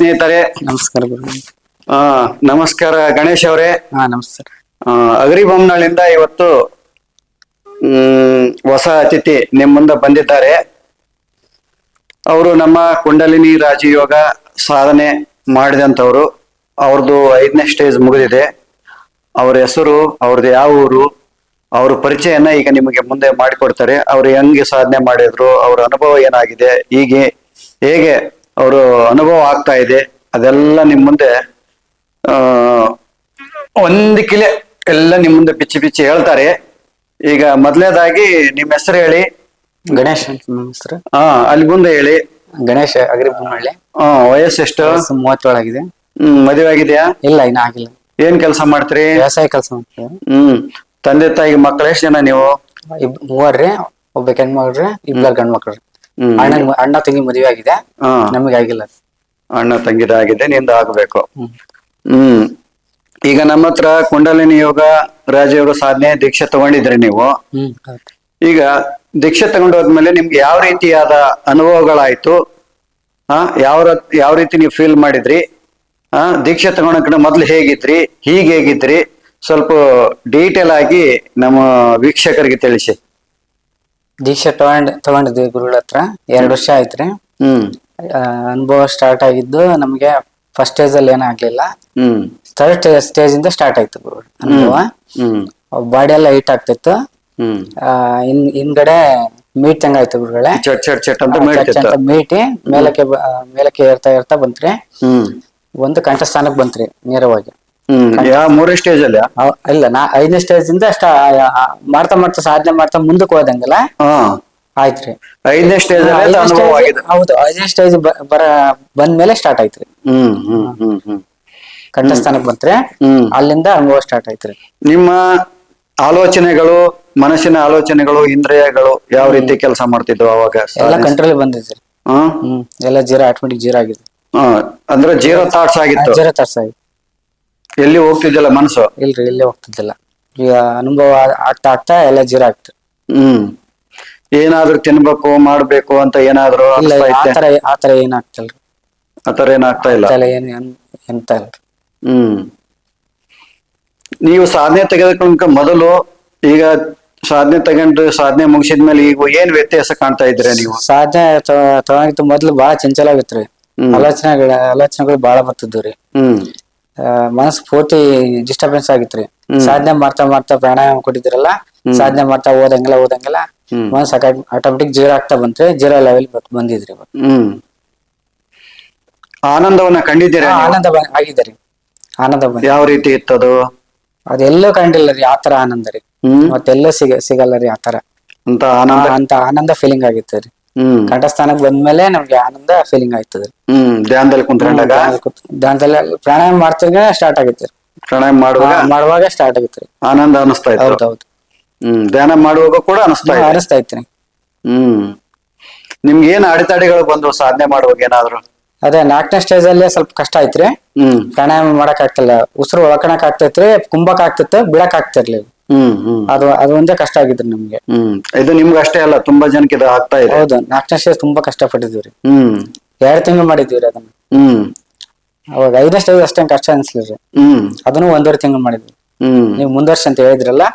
ಸ್ನೇಹಿತರೆ. ನಮಸ್ಕಾರ ಗುರು. ಆ ನಮಸ್ಕಾರ ಗಣೇಶ್ ಅವರೇ. ನಮಸ್ಕಾರ. ಅಗರಿಬೊಮ್ಮನಹಳ್ಳಿಯಿಂದ ಇವತ್ತು ಹೊಸ ಅತಿಥಿ ನಿಮ್ಮ ಮುಂದೆ ಬಂದಿದ್ದಾರೆ. ಅವರು ನಮ್ಮ ಕುಂಡಲಿನಿ ರಾಜಯೋಗ ಸಾಧನೆ ಮಾಡಿದಂಥವ್ರು. ಅವ್ರದ್ದು 5ನೇ ಸ್ಟೇಜ್ ಮುಗಿದಿದೆ. ಅವ್ರ ಹೆಸರು, ಅವ್ರದ್ದು ಯಾವ ಊರು, ಅವ್ರ ಪರಿಚಯನ ಈಗ ನಿಮಗೆ ಮುಂದೆ ಮಾಡಿಕೊಡ್ತಾರೆ. ಅವ್ರು ಹೆಂಗೆ ಸಾಧನೆ ಮಾಡಿದ್ರು, ಅವ್ರ ಅನುಭವ ಏನಾಗಿದೆ, ಹೀಗೆ ಹೇಗೆ ಅವರು ಅನುಭವ ಆಗ್ತಾ ಇದೆ, ಅದೆಲ್ಲ ನಿಮ್ಮ ಮುಂದೆ ಒಂದು ಕಿಲೆ ಎಲ್ಲ ನಿಮ್ಮ ಮುಂದೆ ಬಿಚ್ಚಿ ಹೇಳ್ತಾರೆ. ಈಗ ಮೊದಲನೇದಾಗಿ ನಿಮ್ಮ ಹೆಸರು ಹೇಳಿ. ಗಣೇಶ್ ಅಂತ ನಮ್ಮ ಹೆಸರು. ಅಲ್ಲಿ ಮುಂದೆ ಹೇಳಿ. ಗಣೇಶ್ ಅಗರಿಬೊಮ್ಮನಹಳ್ಳಿ. ವಯಸ್ಸು ಎಷ್ಟು? 37 ಆಗಿದೆ. ಮದುವೆ ಆಗಿದೆಯಾ? ಇಲ್ಲ, ಇನ್ನ ಆಗಿಲ್ಲ. ಏನ್ ಕೆಲಸ ಮಾಡ್ತೀರಿ? ವ್ಯವಸಾಯ ಕೆಲಸ ಮಾಡ್ತೀವಿ. ತಂದೆ ತಾಯಿ ಮಕ್ಕಳು ಎಷ್ಟು ಜನ ನೀವು? ಮೂವರ್ರಿ. ಒಬ್ಬ ಹೆಣ್ಮಗ್ರಿ, ಇಬ್ಬರು ಗಂಡ್ ಮಕ್ಳ್ರಿ. ಅಣ್ಣ ತಂಗಿ ಮದುವೆ ಆಗಿದೆ, ನಮಗೆ ಆಗಿಲ್ಲ. ಅಣ್ಣ ತಂಗಿದ ಆಗಿದೆ, ನಿಂದ ಆಗ್ಬೇಕು. ಈಗ ನಮ್ಮ ಹತ್ರ ಕುಂಡಲಿನಿ ಯೋಗ ರಾಜಯೋಗ ಸಾಧನೆ ದೀಕ್ಷೆ ತಗೊಂಡಿದ್ರಿ ನೀವು. ಈಗ ದೀಕ್ಷೆ ತಗೊಂಡೋದ್ಮೇಲೆ ನಿಮ್ಗೆ ಯಾವ ರೀತಿಯಾದ ಅನುಭವಗಳಾಯ್ತು? ಯಾವ ರೀತಿ ನೀವು ಫೀಲ್ ಮಾಡಿದ್ರಿ? ದೀಕ್ಷೆ ತಗೊಳಕ ಮೊದ್ಲು ಹೇಗಿದ್ರಿ, ಹೀಗೆ ಹೇಗಿದ್ರಿ? ಸ್ವಲ್ಪ ಡೀಟೇಲ್ ಆಗಿ ನಮ್ಮ ವೀಕ್ಷಕರಿಗೆ ತಿಳಿಸಿ. ದೀಕ್ಷೆ ತಗೊಂಡಿದ್ವಿ ಗುರುಗಳ ಹತ್ರ. 2 ವರ್ಷ ಆಯ್ತ್ರಿ. ಅನುಭವ ಸ್ಟಾರ್ಟ್ ಆಗಿದ್ದು ನಮ್ಗೆ ಫಸ್ಟ್ ಸ್ಟೇಜ್ ಅಲ್ಲಿ ಏನಾಗ್ಲಿಲ್ಲ. ಥರ್ಡ್ ಸ್ಟೇಜ್ ಇಂದ ಸ್ಟಾರ್ಟ್ ಆಯ್ತು ಗುರು ಅನುಭವ. ಬಾಡಿ ಎಲ್ಲ ಹೀಟ್ ಆಗ್ತಿತ್ತು. ಹಿಂದ್ಗಡೆ ಮೀಟ್ ಆಯ್ತು ಗುರುಗಳೇ. ಮೀಟಿ ಮೇಲಕ್ಕೆ ಏರ್ತಾ ಬಂತ್ರಿ. ಒಂದು ಕಂಠಸ್ಥಾನಕ್ಕೆ ಬಂತ್ರಿ ನೇರವಾಗಿ. 3ನೇ ಸ್ಟೇಜ್ ಅಲ್ಲಿ ಇಲ್ಲ, 5ನೇ ಸ್ಟೇಜ್ ಇಂದ ಮಾಡ್ತಾ ಸಾಧನೆ ಮಾಡ್ತಾ ಮುಂದಕ್ಕೆ ಹೋದಂಗಲ್ಲ ಆಯ್ತ್ರಿ. 5ನೇ ಸ್ಟೇಜ್ ಹೌದು, 5ನೇ ಸ್ಟೇಜ್ ಬಂದ್ಮೇಲೆ ಸ್ಟಾರ್ಟ್ ಆಯ್ತ್ರಿ. ಕಂಠಸ್ಥಾನಕ್ಕೆ ಬಂತ್ರಿ. ಅಲ್ಲಿಂದ ಅನುಭವ ಸ್ಟಾರ್ಟ್ ಆಯ್ತ್ರಿ. ನಿಮ್ಮ ಆಲೋಚನೆಗಳು, ಮನಸ್ಸಿನ ಆಲೋಚನೆಗಳು, ಇಂದ್ರಿಯಗಳು ಯಾವ ರೀತಿ ಕೆಲಸ ಮಾಡ್ತಿದ್ವು ಅವಾಗ? ಎಲ್ಲ ಕಂಟ್ರೋಲ್ ಬಂದಿದ್ರಿ. ಎಲ್ಲ ಜೀರೋ, ಆಟೋಮೆಟಿಕ್ ಜೀರೋ ಆಗಿದೆ. ಅಂದ್ರೆ ಜೀರೋ ಥಾಟ್ಸ್ ಆಗಿತ್ತು. ಜೀರೋ ಥಾಟ್ಸ್ ಆಗಿ ಎಲ್ಲಿ ಹೋಗ್ತಿದ್ದಿಲ್ಲ ಮನಸ್ಸು? ಇಲ್ರಿ, ಎಲ್ಲಿ ಹೋಗ್ತಿದ್ದಿಲ್ಲ. ಈಗ ಅನುಭವ ಆಗ್ತಾ ಎಲ್ಲ ಜೀರೋ ಆಗ್ತದೆ. ಏನಾದ್ರು ತಿನ್ಬೇಕು ಮಾಡ್ಬೇಕು ಅಂತ ಏನಾದ್ರು ಆತರ ಏನಾಗ್ತಿಲ್ರಿ. ಆತರ ಏನಾಗ್ತಾ ಇಲ್ಲ. ಎಂತ ಇಲ್ರಿ. ನೀವು ಸಾಧನೆ ತೆಗೆದುಕೊಂಡ ಮೊದಲು, ಈಗ ಸಾಧನೆ ಮುಗಿಸಿದ್ಮೇಲೆ ಈಗ ಏನ್ ವ್ಯತ್ಯಾಸ ಕಾಣ್ತಾ ಇದ್ರೆ ನೀವು? ಸಾಧನೆ ತಗೊಂಡಿತ್ತು ಮೊದ್ಲು ಬಹಳ ಚಂಚಲ ಆಗಿತ್ರಿ. ಆಲೋಚನೆಗಳು ಬಹಳ ಬರ್ತಿದ್ವಿ. ಮನಸ್ಸು ಪೂರ್ತಿ ಡಿಸ್ಟರ್ಬೆನ್ಸ್ ಆಗಿತ್ರಿ. ಸಾಧನೆ ಮಾಡ್ತಾ ಪ್ರಾಣಾಯಾಮ ಕೊಟ್ಟಿದ್ರಲ್ಲ, ಸಾಧನೆ ಮಾಡ್ತಾ ಹೋದಂಗೆಲ್ಲ ಮನಸ್ಸು ಆಟೋಮೆಟಿಕ್ ಜೀರೋ ಆಗ್ತಾ ಬಂತ್ರಿ. ಜೀರೋ ಲೆವೆಲ್ ಬಂದಿದ್ರಿ. ಆನಂದವನ್ನ ಕಂಡಿದ್ದೀರಾ? ಆನಂದ ಆಗಿದ್ರಿ. ಆನಂದ ಯಾವ ರೀತಿ ಇತ್ತದು? ಅದೆಲ್ಲೂ ಕಂಡಿಲ್ಲ ರೀ ಆತರ ಆನಂದ ರೀ. ಮತ್ತೆಲ್ಲೂ ಸಿಗಲ್ಲ ರೀ ಆತರ ಅಂತ ಆನಂದ ಫೀಲಿಂಗ್ ಆಗಿತ್ತು ರೀ. ಕಂಠಸ್ಥಾನಕ್ಕೆ ಬಂದ್ಮೇಲೆ ನಮ್ಗೆ ಆನಂದ ಫೀಲಿಂಗ್ ಆಯ್ತದ್ರಿ. ಧ್ಯಾನದಲ್ಲಿ ಕುಂತ್ಕೊಂಡಾಗ, ಧ್ಯಾನದಲ್ಲಿ ಪ್ರಾಣಾಯಾಮ ಮಾಡ್ತಿದ್ರೆ ಸ್ಟಾರ್ಟ್ ಆಗಿತ್ತು. ಪ್ರಾಣಾಯಾಮ ಮಾಡುವಾಗ ಸ್ಟಾರ್ಟ್ ಆಗಿತ್ತು. ಆನಂದ ಅನಿಸ್ತಾ ಇತ್ತು. ಹೌದೌದು. ಧ್ಯಾನ ಮಾಡುವಾಗ ಕೂಡ ಅನಿಸ್ತಾ ಇತ್ತು. ನಿಮ್ಗೆ ಏನ್ ಅಡೆತಡೆಗಳು ಬಂದ್ವು ಸಾಧನೆ ಮಾಡುವಾಗ ಏನಾದ್ರು? ಅದೇ 4ನೇ ಸ್ಟೇಜ್ ಅಲ್ಲಿ ಸ್ವಲ್ಪ ಕಷ್ಟ ಐತ್ರಿ. ಪ್ರಾಣಾಯಾಮ ಮಾಡಕ್ ಆಗ್ತಿಲ್ಲ. ಉಸಿರು ಒಳಕಣಕ್ ಆಗ್ತೈತ್ರಿ, ಕುಂಬಕ್ ಆಗ್ತಿತ್ತು, ಬಿಡಕ್ ಆಗ್ತಿರ್ಲಿಲ್ಲ. ಅದು ಒಂದೇ ಕಷ್ಟ ಆಗಿದ್ರಿ ನಮ್ಗೆ. ಇದು ನಿಮ್ಗೆ ಅಷ್ಟೇ ಅಲ್ಲ, ತುಂಬಾ ಜನಕ್ಕೆ ಇದು ಆಗ್ತಾ ಇದೆ. ಹೌದು, 4ನೇ ಸ್ಟೇಜ್ ತುಂಬಾ ಕಷ್ಟ ಪಟ್ಟಿದ್ವಿ. 2 ತಿಂಗಳು ಮಾಡಿದ್ವಿ ಅದನ್ನ. ಅವಾಗ 5ನೇ ಸ್ಟೇಜ್ ಅಷ್ಟೇನ್ ಕಷ್ಟ ಅನ್ಸ್ಲಿರಿ. ಅದನ್ನು 1.5 ತಿಂಗಳು ಮಾಡಿದ್ವಿ. ನೀವು ಮುಂದುವರ್ಸಿ ಅಂತ ಹೇಳಿದ್ರಲ್ಲ,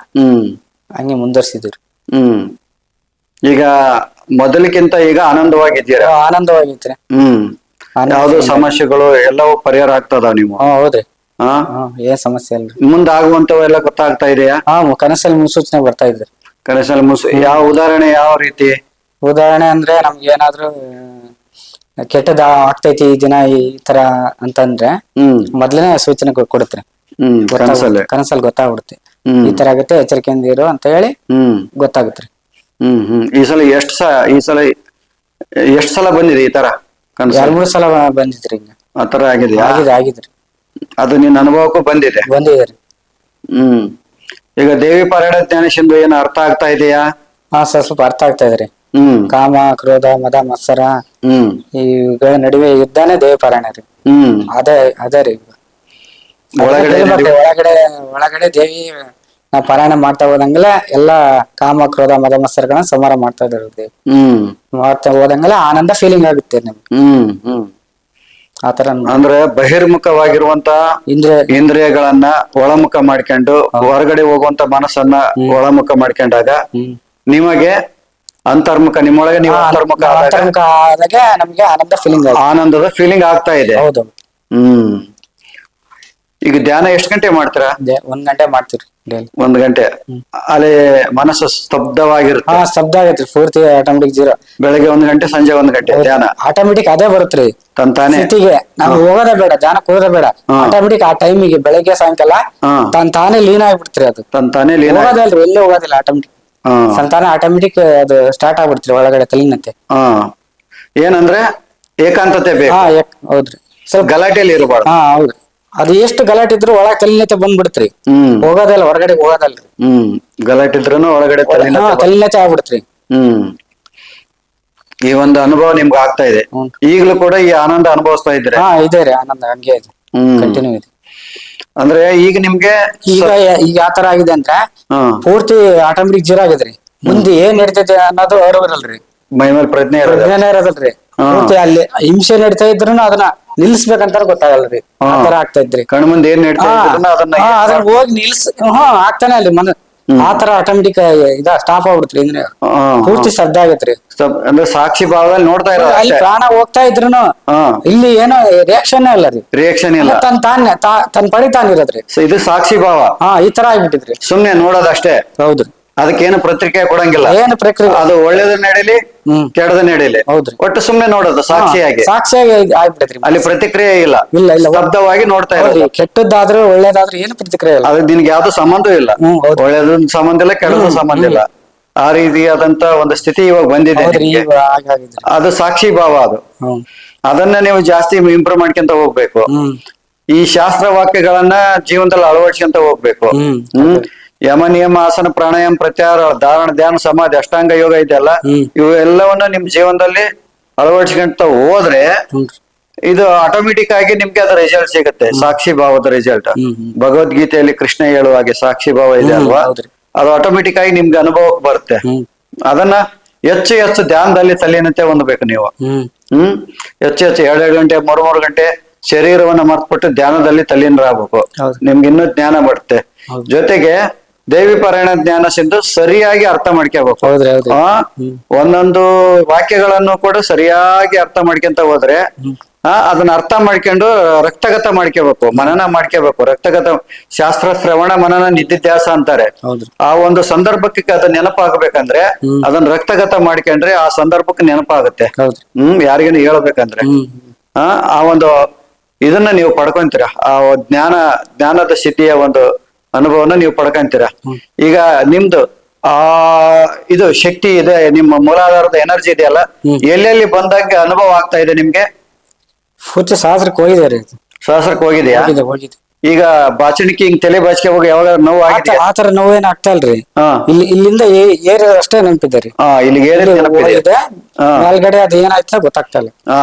ಹಂಗೆ ಮುಂದುವರ್ಸಿದ್ವಿ. ಈಗ ಮೊದಲಿಗಿಂತ ಈಗ ಆನಂದವಾಗಿದ್ದೀರಾ? ಆನಂದವಾಗಿತ್ರಿ. ಯಾವ್ದು ಸಮಸ್ಯೆಗಳು ಎಲ್ಲವೂ ಪರಿಹಾರ ಆಗ್ತದ ನೀವು? ಹೌದ್ರಿ. ಏನ್ ಸಮಸ್ಯೆ ಅಲ್ರಿ. ಮುಂದಾಗುವಂತವೆಲ್ಲ ಗೊತ್ತಾಗ್ತಾ ಇದೆಯಾ? ಕನಸಲ್ಲಿ ಮುನ್ಸೂಚನೆ ಬರ್ತಾ ಇದ್ರಿ. ಕನಸಲ್ಲಿ ಯಾವ ಉದಾಹರಣೆ, ಯಾವ ರೀತಿ ಉದಾಹರಣೆ ಅಂದ್ರೆ, ನಮ್ಗೆ ಏನಾದ್ರು ಕೆಟ್ಟದ ಆಗ್ತೈತಿ ಈ ದಿನ ಈ ತರ ಅಂತಂದ್ರೆ ಮೊದ್ಲನೇ ಸೂಚನೆ ಕೊಡುತ್ತೆ. ಕನಸಲ್ಲಿ ಗೊತ್ತಾಗ್ಬಿಡುತ್ತೆ. ಈ ತರ ಆಗುತ್ತೆ, ಎಚ್ಚರಿಕೆಯಿಂದ ಇರು ಅಂತ ಹೇಳಿ ಗೊತ್ತಾಗುತ್ತೆ. ಈ ಸಲ ಎಷ್ಟ್ ಸಲ ಬಂದಿದೆ ಈ ತರ ಕನಸು? 2-3 ಸಲ ಬಂದಿದ್ರಿ. ಆತರ ಆಗಿದೆಯಾ? ಆಗಿದ್ರಿ. ಅದು ನಿನ್ನ ಅನುಭವಕ್ಕೂ ಬಂದಿದೆ? ಬಂದಿದೆ. ಈಗ ದೇವಿ ಪಾರಾಯಣ ಜ್ಞಾನೇಶಂದು ಏನು ಅರ್ಥ ಆಗ್ತಾ ಇದೆಯಾ? ಸ್ವಲ್ಪ ಅರ್ಥ ಆಗ್ತಾ ಇದ್ರಿ. ಕಾಮ, ಕ್ರೋಧ, ಮದ, ಮತ್ಸರ ಇವುಗಳ ನಡುವೆ ಯುದ್ಧನೇ ದೇವಿ ಪಾರಾಯಣ ರೀ. ಅದೇ ರೀ. ಒಳಗಡೆ ದೇವಿ ನಾವು ಪಾರಾಯಣ ಮಾಡ್ತಾ ಹೋದಂಗೆಲ್ಲ ಎಲ್ಲಾ ಕಾಮ, ಕ್ರೋಧ, ಮದ, ಮತ್ಸರಗಳನ್ನ ಸಂಹಾರ ಮಾಡ್ತಾ ಇದ್ದಾರೆ ದೇವಿ. ಮಾಡ್ತಾ ಹೋದಂಗೆಲ್ಲ ಆನಂದ ಫೀಲಿಂಗ್ ಆಗುತ್ತೆ ನಿಮ್ಗೆ. ಆತರ ಅಂದ್ರೆ ಬಹಿರ್ಮುಖವಾಗಿರುವಂತ ಇಂದ್ರೆ ಇಂದ್ರಿಯಗಳನ್ನ ಒಳಮುಖ ಮಾಡ್ಕೊಂಡು ಹೊರಗಡೆ ಹೋಗುವಂತ ಮನಸ್ಸನ್ನ ಒಳಮುಖ ಮಾಡ್ಕೊಂಡಾಗ ನಿಮಗೆ ಅಂತರ್ಮುಖ, ನಿಮ್ಮೊಳಗೆ ನೀವು ಅಂತರ್ಮುಖ ಆದಾಗ ಅಂತರ್ಮುಖ ಆದಾಗ ನಮ್ಗೆ ಆನಂದ ಫೀಲಿಂಗ್ ಆನಂದದ ಫೀಲಿಂಗ್ ಆಗ್ತಾ ಇದೆ. ಹೌದು. ಈಗ ಧ್ಯಾನ ಎಷ್ಟು ಗಂಟೆ ಮಾಡ್ತೀರಾ? 1 ಗಂಟೆ ಮಾಡ್ತೀರಿ ಡೈಲಿ. 1 ಗಂಟೆ ಅಲ್ಲಿ ಮನಸ್ಸು ಸ್ತಬ್ಧವಾಗಿರುತ್ತೆ. ಸ್ತಬ್ಧ ಆಗೈತ್ರಿ ಪೂರ್ತಿ ಆಟೋಮೆಟಿಕ್ ಜೀರೋ. ಬೆಳಗ್ಗೆ 1 ಗಂಟೆ, ಸಂಜೆ 1 ಗಂಟೆ ಧ್ಯಾನ ಆಟೋಮೆಟಿಕ್ ಅದೇ ಬರುತ್ತ್ರಿ ತಂತಾನೆ. ಸ್ಥಿತಿಗೆ ನಾವು ಹೋಗೋದೇ ಬೇಡ, ಧ್ಯಾನಕ್ಕೆ ಹೋಗೋದೇ ಬೇಡ. ಆಟೋಮೆಟಿಕ್ ಆ ಟೈಮಿಗೆ ಬೆಳಗ್ಗೆ ಸಾಯಂಕಾಲ ತಾನೇ ಲೀನ್ ಆಗ್ಬಿಡ್ತ್ರಿ. ಅದು ತಂತಾನೆ ಲೀನ್ ಹೋಗೋದಲ್ರಿ, ಎಲ್ಲಿ ಹೋಗೋದಿಲ್ಲ. ಆಟೋಮೆಟಿಕ್ ಸಂತಾನ ಆಟೋಮೆಟಿಕ್ ಅದು ಸ್ಟಾರ್ಟ್ ಆಗ್ಬಿಡ್ತ್ರಿ ಒಳಗಡೆ ತಲೆನಂತೆ. ಏನಂದ್ರೆ ಏಕಾಂತತೆ ಬೇಕು. ಹೌದ್ರಿ. ಸ್ವಲ್ಪ ಗಲಾಟೆಯಲ್ಲಿ ಇರಬಾರ್ದು. ಹೌದು. ಅದು ಎಷ್ಟು ಗಲಾಟೆ ಇದ್ರು ಒಳಗೆ ತಲೆನತೆ ಬಂದ್ಬಿಡ್ತ್ರಿ. ಹೋಗೋದಲ್ಲ, ಹೊರಗಡೆ ಹೋಗೋದಲ್ರಿ. ಗಲಾಟೆ ಇದ್ರೂ ಒಳಗಡೆ ತಲೆನತೆ ಆಗ್ಬಿಡ್ತ್ರಿ. ಈ ಒಂದು ಅನುಭವ ನಿಮ್ಗೆ ಆಗ್ತಾ ಇದೆ. ಈಗಲೂ ಕೂಡ ಈ ಆನಂದ ಅನುಭವಿಸ್ತಾ ಇದ್ರೆ? ಇದೆ ರೀ, ಆನಂದ ಹಂಗೆ ಇದೆ, ಕಂಟಿನ್ಯೂ ಇದೆ. ಅಂದ್ರೆ ಈಗ ನಿಮ್ಗೆ ಈಗ ಯಾವ ತರ ಆಗಿದೆ ಅಂದ್ರೆ ಪೂರ್ತಿ ಆಟೋಮೆಟಿಕ್ ಜೀರೋ ಆಗಿದ್ರಿ. ಮುಂದೆ ಏನ್ ನಡೀತೈತೆ ಅನ್ನೋದು ಅರಿವಿರಲ್ರಿ, ಮೈ ಮೇಲೆ ಪ್ರಜ್ಞೆ ಇರೋದಲ್ರಿ. ಪೂರ್ತಿ ಅಲ್ಲಿ ಹಿಂಸೆ ನಡೀತಾ ಇದ್ರು ಅದನ್ನ ನಿಲ್ಸ್ಬೇಕಂತ ಗೊತ್ತಾಗಲ್ರಿ. ಆ ತರ ಆಗ್ತಾ ಇದ್ರಿ. ಕಣ್ಮುಂದೆ ಏನ್ ನಡೀತಾ ಇದ್ರನ್ನ ಅದನ್ನ ಹೋಗಿ ಆಗ್ತಾನೆ ಅಲ್ಲಿ ಆತರ ಆಟೋಮೆಟಿಕ್ ಸ್ಟಾಪ್ ಆಗ್ಬಿಡ್ತ್ರಿ. ಅಂದ್ರೆ ಪೂರ್ತಿ ಶಬ್ದ ಆಗೈತ್ರಿ. ಅಂದ್ರೆ ಸಾಕ್ಷಿ ಭಾವದಲ್ಲಿ ನೋಡ್ತಾ ಇರೋ ಅಲ್ಲಿ ಪ್ರಾಣ ಹೋಗ್ತಾ ಇದ್ರುನು ಇಲ್ಲಿ ಏನೋ ರಿಯಾಕ್ಷನ್ ಇಲ್ಲ ರೀ. ರಿಯಾಕ್ಷನ್ ಇಲ್ಲ, ತನ್ ಪಡಿ ತಾನಿರೋದ್ರಿ. ಇದು ಸಾಕ್ಷಿ ಭಾವ. ಈ ತರ ಆಗ್ಬಿಟ್ಟಿದ್ರಿ. ಸುಮ್ನೆ ನೋಡೋದಷ್ಟೇ. ಹೌದ್ರಿ. ಅದಕ್ಕೇನು ಪ್ರತಿಕ್ರಿಯೆ ಕೊಡಂಗಿಲ್ಲ. ಏನು ಪ್ರಕ್ರಿಯೆ, ಅದು ಒಳ್ಳೇದ ನಡೀಲಿ ಕೆಡದ ನಡೀಲಿ, ಹೌದ್ರಿ, ಒಟ್ಟು ಸುಮ್ನೆ ನೋಡೋದು ಸಾಕ್ಷಿಯಾಗಿ. ಆಗ್ಬಿಟ್ಟೈತ್ರಿ. ಅಲ್ಲಿ ಪ್ರತಿಕ್ರಿಯೆ ಇಲ್ಲ, ಸ್ತಬ್ಧವಾಗಿ ನೋಡ್ತಾ ಇರೋದು. ಕೆಟ್ಟದ್ದಾದ್ರೂ ಒಳ್ಳೇದಾದ್ರೂ ಏನು ಪ್ರತಿಕ್ರಿಯೆ ಇಲ್ಲ. ಅದಕ್ಕೆ ನಿನ್ಗೆ ಯಾವ್ದು ಸಂಬಂಧ ಇಲ್ಲ. ಒಳ್ಳೇದ ಸಂಬಂಧ ಇಲ್ಲ, ಕೆಡದ ಸಂಬಂಧ ಇಲ್ಲ. ಆ ರೀತಿಯಾದಂತ ಒಂದು ಸ್ಥಿತಿ ಇವಾಗ ಬಂದಿದೆ. ಅದು ಸಾಕ್ಷಿ ಭಾವ. ಅದು ಅದನ್ನ ನೀವು ಜಾಸ್ತಿ ಇಂಪ್ರೂವ್ ಮಾಡ್ಕೊಂತ ಹೋಗ್ಬೇಕು. ಈ ಶಾಸ್ತ್ರ ವಾಕ್ಯಗಳನ್ನ ಜೀವನದಲ್ಲಿ ಅಳವಡಿಸ್ಕೊಂತ ಹೋಗ್ಬೇಕು. ಯಮ, ನಿಯಮ, ಆಸನ, ಪ್ರಾಣಾಯಾಮ, ಪ್ರತ್ಯಾಹಾರ, ಧಾರಣ, ಧ್ಯಾನ, ಸಮಾಧಿ, ಅಷ್ಟಾಂಗ ಯೋಗ ಇದೆಯಲ್ಲ, ಇವು ಎಲ್ಲವನ್ನ ನಿಮ್ ಜೀವನದಲ್ಲಿ ಅಳವಡಿಸ್ಕೊಂತ ಹೋದ್ರೆ ಇದು ಆಟೋಮೆಟಿಕ್ ಆಗಿ ನಿಮ್ಗೆ ಅದ ರಿಸಲ್ಟ್ ಸಿಗುತ್ತೆ. ಸಾಕ್ಷಿ ಭಾವದ ರಿಸಲ್ಟ್ ಭಗವದ್ಗೀತೆಯಲ್ಲಿ ಕೃಷ್ಣ ಹೇಳುವ ಹಾಗೆ ಸಾಕ್ಷಿ ಭಾವ ಇದೆ ಅಲ್ವಾ, ಅದು ಆಟೋಮೆಟಿಕ್ ಆಗಿ ನಿಮ್ಗೆ ಅನುಭವಕ್ಕೆ ಬರುತ್ತೆ. ಅದನ್ನ ಹೆಚ್ಚು ಹೆಚ್ಚು ಧ್ಯಾನದಲ್ಲಿ ತಲೀನತೆ ಹೊಂದಬೇಕು ನೀವು. ಹೆಚ್ಚು ಹೆಚ್ಚು 2 ಗಂಟೆ 3 ಗಂಟೆ ಶರೀರವನ್ನ ಮರ್ತ್ಬಿಟ್ಟು ಧ್ಯಾನದಲ್ಲಿ ತಲೀನರಾಗಬೇಕು. ನಿಮ್ಗೆ ಇನ್ನೂ ಜ್ಞಾನ ಬರುತ್ತೆ. ಜೊತೆಗೆ ದೇವಿ ಪಾರಾಯಣ ಜ್ಞಾನ ಸಿಂಧು ಸರಿಯಾಗಿ ಅರ್ಥ ಮಾಡ್ಕೋಬೇಕು. ಒಂದೊಂದು ವಾಕ್ಯಗಳನ್ನು ಕೂಡ ಸರಿಯಾಗಿ ಅರ್ಥ ಮಾಡ್ಕೊಂತ ಹೋದ್ರೆ ಅದನ್ನ ಅರ್ಥ ಮಾಡ್ಕೊಂಡು ರಕ್ತಗತ ಮಾಡ್ಕೋಬೇಕು, ಮನನ ಮಾಡ್ಕೋಬೇಕು. ರಕ್ತಗತ ಶಾಸ್ತ್ರ ಶ್ರವಣ ಮನನ ನಿಧಿಧ್ಯಾಸ ಅಂತಾರೆ. ಆ ಒಂದು ಸಂದರ್ಭಕ್ಕೆ ಅದ ನೆನಪಾಗಬೇಕಂದ್ರೆ ಅದನ್ನ ರಕ್ತಗತ ಮಾಡ್ಕೊಂಡ್ರೆ ಆ ಸಂದರ್ಭಕ್ಕೆ ನೆನಪಾಗುತ್ತೆ. ಯಾರಿಗೇನು ಹೇಳ್ಬೇಕಂದ್ರೆ ಆ ಒಂದು ಇದನ್ನ ನೀವು ಪಡ್ಕೊಂತೀರ. ಆ ಜ್ಞಾನದ ಸ್ಥಿತಿಯ ಒಂದು ಅನುಭವನ ನೀವು ಪಡ್ಕೊಂತೀರ. ಈಗ ನಿಮ್ದು ಇದು ಶಕ್ತಿ ಇದೆ, ನಿಮ್ಮ ಮೂಲಾಧಾರದ ಎನರ್ಜಿ ಇದೆಯಲ್ಲ, ಎಲ್ಲೆಲ್ಲಿ ಬಂದಾಗ ಅನುಭವ ಆಗ್ತಾ ಇದೆ ನಿಮ್ಗೆ? ಪೂರ್ತಿ ಸಹಸ್ರಕ್ಕೆ ಹೋಗಿದ್ದಾರೆ. ಸಹಸ್ರಕ್ಕೆ ಹೋಗಿದೆಯಾ? ಈಗ ಬಾಚಣಿಕೆ ಹಿಂಗ್ ತಲೆ ಬಾಚಿಕೆ ಹೋಗಿ ಯಾವಾಗ ನೋವು ಆಗಿದೆ? ಆತರ ನೋವೇನ್ ಆಗ್ತಾ ಇಲ್ರಿ. ಇಲ್ಲಿಂದ ಏರಿದ ಅಷ್ಟೇ ನೆನಪಿದ್ದಾರೆ. ಇಲ್ಲಿಗೆ ನೆನಪಿದೆ, ಮೇಲ್ಗಡೆ ಅದು ಏನಾಯ್ತ ಗೊತ್ತಾಗ್ತಾ ಇಲ್ಲ.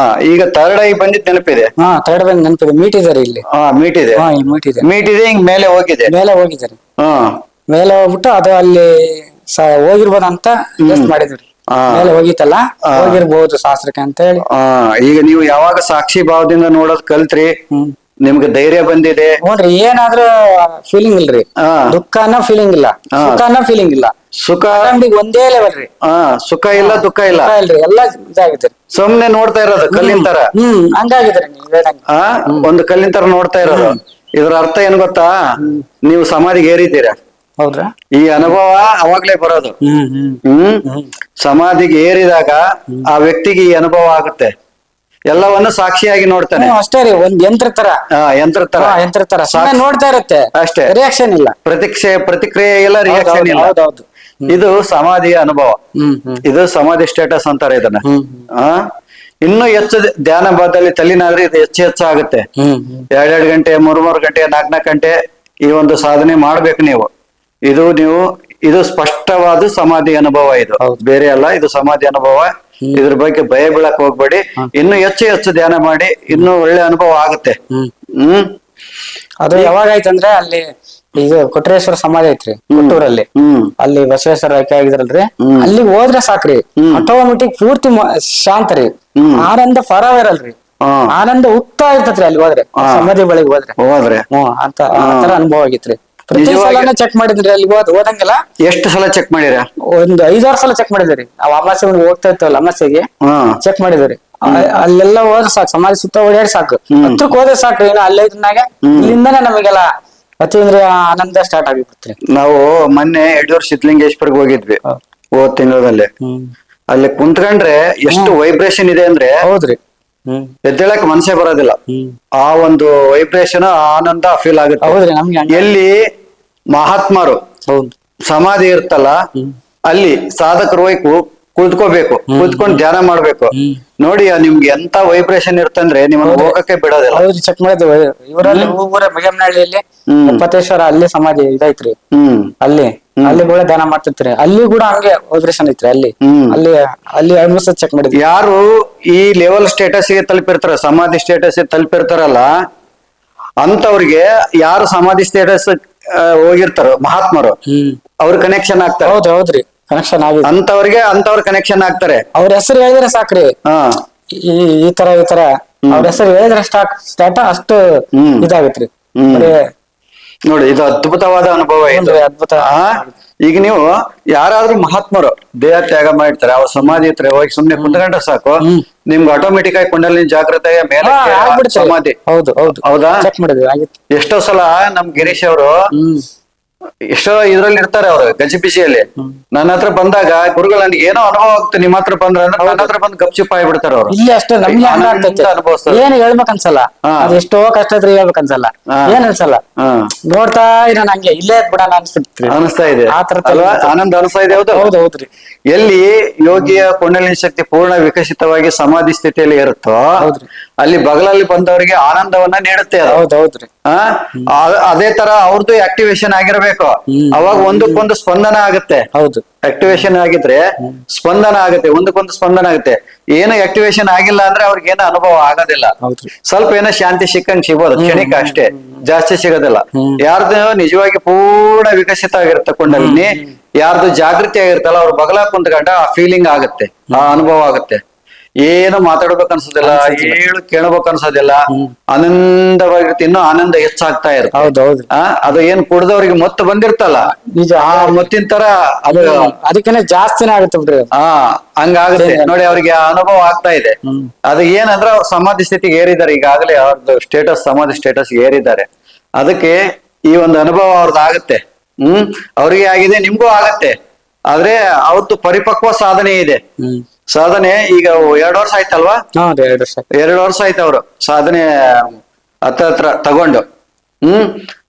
ಈಗ ಥರ್ಡ್ ಐ ಬಂದಿದ್ ನೆನಪಿದೆ? ಥರ್ಡ್ ಬಂದ್ ನೆನಪಿದೆ. ಮೀಟ್ ಇದಾರೆ ಇಲ್ಲಿ. ಮೀಟ್ ಇದೆ, ಮೀಟ್ ಇದೆ. ಹಿಂಗ್ ಮೇಲೆ ಹೋಗಿದ್ದಾರೆ. ಮೇಲೆ ಹೋಗ್ಬಿಟ್ಟು ಅದು ಅಲ್ಲಿ ಹೋಗಿರ್ಬೋದಂತ ಮಾಡಿದ್ರಿ. ಮೇಲೆ ಹೋಗಿತ್ತಲ್ಲ, ಹೋಗಿರ್ಬಹುದು ಶಾಸ್ತ್ರಕ್ಕೆ ಅಂತ ಹೇಳಿ. ಈಗ ನೀವು ಯಾವಾಗ ಸಾಕ್ಷಿ ಭಾವದಿಂದ ನೋಡೋದ್ ಕಲ್ತ್ರಿ, ನಿಮ್ಗೆ ಧೈರ್ಯ ಬಂದಿದೆ ನೋಡ್ರಿ. ಏನಾದ್ರೂ ಫೀಲಿಂಗ್ ಇಲ್ರಿ, ದುಃಖನ ಫೀಲಿಂಗ್ ಇಲ್ಲ, ಸುಖನ ಫೀಲಿಂಗ್ ಇಲ್ಲ. ಸುಖ ಒಂದೇ ಲೆವೆಲ್ ರೀ. ಸುಖ ಇಲ್ಲ, ದುಃಖ ಇಲ್ಲ, ಇಲ್ರಿ. ಎಲ್ಲ ಇದಾಗಿದೆ. ಸುಮ್ನೆ ನೋಡ್ತಾ ಇರೋದು ಕಲ್ಲಿನ ತರ. ಹಂಗಾಗಿದ್ರಿ ಒಂದು ಕಲ್ಲಿನ ತರ ನೋಡ್ತಾ ಇರೋದು. ಇದ್ರ ಅರ್ಥ ಏನ್ ಗೊತ್ತಾ? ನೀವು ಸಮಾಧಿಗೆ ಏರಿದ್ದೀರಾ. ಹೌದ್ರಾ? ಈ ಅನುಭವ ಅವಾಗ್ಲೇ ಬರೋದು. ಸಮಾಧಿಗೆ ಏರಿದಾಗ ಆ ವ್ಯಕ್ತಿಗೆ ಈ ಅನುಭವ ಆಗುತ್ತೆ. ಎಲ್ಲವನ್ನು ಸಾಕ್ಷಿಯಾಗಿ ನೋಡ್ತಾನೆ. ಅಷ್ಟೇ ರೀ, ಒಂದ್ ಯಂತ್ರ ತರ. ಯಂತ್ರ ತರ ನೋಡ್ತಾ ಇರುತ್ತೆ ಅಷ್ಟೇ. ರಿಯಾಕ್ಷನ್ ಇಲ್ಲ, ಪ್ರತಿಕ್ರಿಯೆ ಇಲ್ಲ, ರಿಯಾಕ್ಷನ್ ಇಲ್ಲ. ಇದು ಸಮಾಧಿಯ ಅನುಭವ. ಇದು ಸಮಾಧಿ ಸ್ಟೇಟಸ್ ಅಂತಾರೆ ಇದನ್ನ. ಇನ್ನೂ ಹೆಚ್ಚು ಧ್ಯಾನ ಭಾಗದಲ್ಲಿ ತಲ್ಲಿನಾದ್ರೆ ಇದು ಹೆಚ್ಚಾಗುತ್ತೆ. 2 ಗಂಟೆ 3 ಗಂಟೆ 4 ಗಂಟೆ ಈ ಒಂದು ಸಾಧನೆ ಮಾಡ್ಬೇಕು ನೀವು. ಇದು ಸ್ಪಷ್ಟವಾದ ಸಮಾಧಿ ಅನುಭವ. ಇದು ಬೇರೆ ಅಲ್ಲ, ಇದು ಸಮಾಧಿ ಅನುಭವ. ಇದ್ರ ಬಗ್ಗೆ ಭಯ ಬೀಳಕ್ ಹೋಗ್ಬೇಡಿ. ಇನ್ನು ಹೆಚ್ಚು ಧ್ಯಾನ ಮಾಡಿ, ಇನ್ನೂ ಒಳ್ಳೆ ಅನುಭವ ಆಗುತ್ತೆ. ಅದು ಯಾವಾಗ ಆಯ್ತಂದ್ರೆ ಅಲ್ಲಿ ಇದು ಕೊಟ್ರೇಶ್ವರ ಸಮಾಧಿ ಐತ್ರಿ ಕೊಟ್ಟೂರಲ್ಲಿ. ಅಲ್ಲಿ ಬಸವೇಶ್ವರ ಆಯ್ಕೆ ಆಗಿದ್ರಲ್ರಿ, ಅಲ್ಲಿ ಹೋದ್ರೆ ಸಾಕ್ರಿ, ಆಟೋಮೆಟಿಕ್ ಪೂರ್ತಿ ಶಾಂತ ರೀ. ಆನಂದ ಫಾರವೇ ಇರಲ್ರಿ. ಆನಂದ ಹುಟ್ತಾ ಇರ್ತತ್ರಿ ಅಲ್ಲಿ ಹೋದ್ರೆ, ಸಮಾಧಿ ಬಳಿಗೆ ಹೋದ್ರೆ. ಹೋದ್ರೆ ಅಂತ ಆತರ ಅನುಭವ ಆಗಿತ್ರಿ. ಪ್ರತಿ ಸಲ ಚೆಕ್ ಮಾಡಿದ್ರಿ ಅಲ್ಲಿ ಹೋದಂಗೆಲ್ಲ. ಎಷ್ಟು ಸಲ ಚೆಕ್ ಮಾಡಿರ? ಒಂದು 5-6 ಸಲ ಚೆಕ್ ಮಾಡಿದ್ರಿ. ನಾವು ಅಮಾಸೆ ಹೋಗ್ತಾ ಇರ್ತೇವಲ್ಲ, ಅಮಾಸೆಗೆ ಚೆಕ್ ಮಾಡಿದ್ರಿ. ಅಲ್ಲೆಲ್ಲ ಹೋದ್ರೆ ಸಾಕು, ಸಮಾಧಿ ಸುತ್ತ ಓಡಾಡಿ ಸಾಕು, ಹತ್ರಕ್ಕೆ ಹೋದ್ರೆ ಸಾಕು. ಏನೋ ಅಲ್ಲೇ ಇದ್ನಾಗ ಇಲ್ಲಿಂದಾನೆ ನಮಗೆಲ್ಲ ಅತೀಂದ್ರಿಯ ಆನಂದ ಸ್ಟಾರ್ಟ್ ಆಗಿಬಿಡ್ತ್ರಿ. ನಾವು ಮೊನ್ನೆ ಯಡಿಯೂರು ಸಿದ್ಧಲಿಂಗೇಶ್ವರ್ಗೆ ಹೋಗಿದ್ವಿ ಹೋದ್ ತಿಂಗಳಲ್ಲಿ. ಅಲ್ಲಿ ಕುಂತ್ಕೊಂಡ್ರೆ ಎಷ್ಟು ವೈಬ್ರೇಷನ್ ಇದೆ ಅಂದ್ರೆ ಹೌದ್ರಿ, ಎದ್ದೇಳಕ್ ಮನಸ್ಸೇ ಬರೋದಿಲ್ಲ. ಆ ಒಂದು ವೈಬ್ರೇಷನ್ ಆನಂದ ಫೀಲ್ ಆಗುತ್ತೆ. ಹೌದ್ರಿ, ನಮ್ಗೆ ಎಲ್ಲಿ ಮಹಾತ್ಮರು ಸಮಾಧಿ ಇರ್ತಲ್ಲ, ಅಲ್ಲಿ ಸಾಧಕರು ಹೋಗಿ ಕುಳಿತುಕೋಬೇಕು, ಕುಳಿತುಕೊಂಡು ಧ್ಯಾನ ಮಾಡ್ಬೇಕು. ನೋಡಿ ನಿಮ್ಗೆ ಎಂತ ವೈಬ್ರೇಷನ್ ಇರ್ತಂದ್ರೆ ನಿಮ್ಮನ್ನ ಹೋಗಕ್ಕೆ ಬಿಡೋದಿಲ್ಲ. ಹೌದ್ರಿ, ಚೆಕ್ ಮಾಡಿದ್ವಿ. ಇವರಲ್ಲಿ ಊರ ಮಗಮನಹಳ್ಳಿಯಲ್ಲಿ ಬಪ್ಪತೇಶ್ವರ ಅಲ್ಲಿ ಸಮಾಧಿ ಇದೈತ್ರಿ. ಅಲ್ಲಿ ಕೂಡ ಧ್ಯಾನ ಮಾಡ್ತಿರ್ತೀರಿ. ಅಲ್ಲಿ ಕೂಡ ಹಂಗೆ ವೈಬ್ರೇಷನ್ ಐತ್ರಿ. ಅಲ್ಲಿ ಆಲ್ಮೋಸ್ಟ್ ಚೆಕ್ ಮಾಡಿದ್ವಿ. ಯಾರು ಈ ಲೆವೆಲ್ ಸ್ಟೇಟಸ್ ಗೆ ತಲುಪಿರ್ತಾರ, ಸಮಾಧಿ ಸ್ಟೇಟಸ್ ತಲುಪಿರ್ತಾರಲ್ಲ, ಅಂತವ್ರಿಗೆ ಯಾರು ಸಮಾಧಿ ಸ್ಟೇಟಸ್ ಹೋಗಿರ್ತಾರೋ ಮಹಾತ್ಮರು, ಅವ್ರ ಕನೆಕ್ಷನ್ ಆಗ್ತಾರೆ. ಹೌದ್ರಿ, ಕನೆಕ್ಷನ್ ಆಗಿದೆ. ಅಂತವ್ರ ಕನೆಕ್ಷನ್ ಆಗ್ತಾರೆ. ಅವ್ರ ಹೆಸರು ಹೇಳಿದ್ರೆ ಸಾಕ್ರಿ. ಈ ತರ ಅವ್ರ ಹೆಸರು ಹೇಳಿದ್ರೆ ಸ್ಟಾರ್ಟ್ ಅಷ್ಟು ಇದಾಗತ್ರಿ. ನೋಡಿ, ಇದು ಅದ್ಭುತವಾದ ಅನುಭವ. ಅದ್ಭುತ. ಈಗ ನೀವು ಯಾರಾದ್ರೂ ಮಹಾತ್ಮರು ದೇಹ ತ್ಯಾಗ ಮಾಡಿರ್ತಾರೆ, ಅವ್ರ ಸಮಾಧಿ ಹತ್ರ ಹೋಗಿ ಸುಮ್ನೆ ಕುಂತ್ಕೊಂಡ್ರೆ ಸಾಕು, ನಿಮ್ಗೆ ಆಟೋಮೆಟಿಕ್ ಆಗಿ ಕೊಂಡಲಿನ ಜಾಗೃತೆಯ ಮೇಲೆ ಸಮಾಧಿ. ಹೌದಾ? ಎಷ್ಟೋ ಸಲ ನಮ್ ಗಿರೀಶ್ ಅವರು ಎಷ್ಟೋ ಇದ್ರಲ್ಲಿ ಇರ್ತಾರೆ, ಅವ್ರು ಗಜಿಬಿಜಿಯಲ್ಲಿ. ನನ್ನ ಹತ್ರ ಬಂದಾಗ ಗುರುಗಳು ನನಗೆ ಏನೋ ಅನುಭವ ಆಗುತ್ತೆ, ನಿಮ್ಮ ಹತ್ರ ಬಂದ್ರೆ ಅಂದ್ರೆ ನನ್ನ ಹತ್ರ ಬಂದು ಗಪ್ಚುಪ್ ಆಗಿಬಿಡ್ತಾರೆ ಅವ್ರು. ಇಲ್ಲಿ ಅಷ್ಟೇ ನಮ್ಗೆ ಅನುಭವಿಸ್ತಾರೆ. ಏನ್ ಹೇಳ್ಬೇಕನ್ಸಲ್ಲ, ಎಷ್ಟೋ ಕಷ್ಟ ಇದ್ರೆ ಹೇಳ್ಬೇಕನ್ಸಲ್ಲ, ಏನ್ ಅನ್ಸಲ್ಲ. ನೋಡ್ತಾ ಇರೋಣ ಹಂಗೆ ಇಲ್ಲೇ ಬಿಡೋಣ ಅನಿಸ್ತಾ ಇದೆ. ಆನಂದ ಅನಿಸ್ತಾ ಇದೆ. ಹೌದ್ರಿ. ಎಲ್ಲಿ ಯೋಗಿಯ ಕುಂಡಲಿನಿ ಶಕ್ತಿ ಪೂರ್ಣ ವಿಕಸಿತವಾಗಿ ಸಮಾಧಿ ಸ್ಥಿತಿಯಲ್ಲಿ ಇರುತ್ತೋ ಅಲ್ಲಿ ಬಗಲಲ್ಲಿ ಬಂದವರಿಗೆ ಆನಂದವನ್ನ ನೀಡುತ್ತೆ. ಹೌದ್ರಿ. ಅದೇ ತರ ಅವ್ರದ್ದು ಆಕ್ಟಿವೇಶನ್ ಆಗಿರ್ಬೇಕು. ಅವಾಗ ಒಂದಕ್ಕೊಂದು ಸ್ಪಂದನ ಆಗುತ್ತೆ. ಹೌದು, ಆಕ್ಟಿವೇಶನ್ ಆಗಿದ್ರೆ ಸ್ಪಂದನ ಆಗುತ್ತೆ, ಒಂದಕ್ಕೊಂದು ಸ್ಪಂದನ ಆಗುತ್ತೆ. ಏನು ಆಕ್ಟಿವೇಶನ್ ಆಗಿಲ್ಲ ಅಂದ್ರೆ ಅವ್ರಿಗೆ ಏನೋ ಅನುಭವ ಆಗೋದಿಲ್ಲ. ಸ್ವಲ್ಪ ಏನೋ ಶಾಂತಿ ಸಿಕ್ಕಂಗ್ ಸಿಗೋದು, ಕ್ಷಣಿಕ ಅಷ್ಟೇ, ಜಾಸ್ತಿ ಸಿಗೋದಿಲ್ಲ. ಯಾರ್ದು ನಿಜವಾಗಿ ಪೂರ್ಣ ವಿಕಸಿತ ಆಗಿರುತ್ತೆ ಕುಂಡಲಿನಿ, ಯಾರ್ದು ಜಾಗೃತಿ ಆಗಿರ್ತಲ್ಲ, ಅವ್ರ ಬಗಲ ಕುಂತ್ಕೊಂಡ ಆ ಫೀಲಿಂಗ್ ಆಗುತ್ತೆ, ಆ ಅನುಭವ ಆಗುತ್ತೆ. ಏನು ಮಾತಾಡ್ಬೇಕು ಅನ್ಸೋದಿಲ್ಲ, ಹೇಳು ಕೇಳಬೇಕು ಅನ್ಸೋದಿಲ್ಲ, ಆನಂದವಾಗಿರುತ್ತೆ. ಇನ್ನೂ ಆನಂದ ಹೆಚ್ಚಾಗ್ತಾ ಇರುತ್ತೆ. ಅದು ಏನ್ ಕುಡ್ದವ್ರಿಗೆ ಮತ್ತೆ ಬಂದಿರ್ತಲ್ಲ, ಆ ಮತ್ತಿನ ತರ ಅದು ಅದಕ್ಕಿಂತ ಜಾಸ್ತಿನೇ ಆಗುತ್ತೆ ಬಿಡ್ರಿ. ಹಂಗಾಗುತ್ತೆ ನೋಡಿ, ಅವ್ರಿಗೆ ಅನುಭವ ಆಗ್ತಾ ಇದೆ. ಅದು ಏನಂದ್ರೆ ಅವ್ರ ಸಮಾಧಿ ಸ್ಥಿತಿಗೆ ಏರಿದ್ದಾರೆ ಈಗಾಗಲೇ, ಅವ್ರದ್ದು ಸ್ಟೇಟಸ್ ಸಮಾಧಿ ಸ್ಟೇಟಸ್ ಏರಿದ್ದಾರೆ. ಅದಕ್ಕೆ ಈ ಒಂದು ಅನುಭವ ಅವ್ರದ್ದು ಆಗುತ್ತೆ. ಅವ್ರಿಗೆ ಆಗಿದೆ, ನಿಮ್ಗೂ ಆಗತ್ತೆ. ಆದ್ರೆ ಅವ್ರದ್ದು ಪರಿಪಕ್ವ ಸಾಧನೆ ಇದೆ. ಸಾಧನೆ ಈಗ 2 ವರ್ಷ ಆಯ್ತಲ್ವಾ? 2 ವರ್ಷ ಆಯ್ತು ಅವರು ಸಾಧನೆ ಹತ್ರ ತಗೊಂಡು.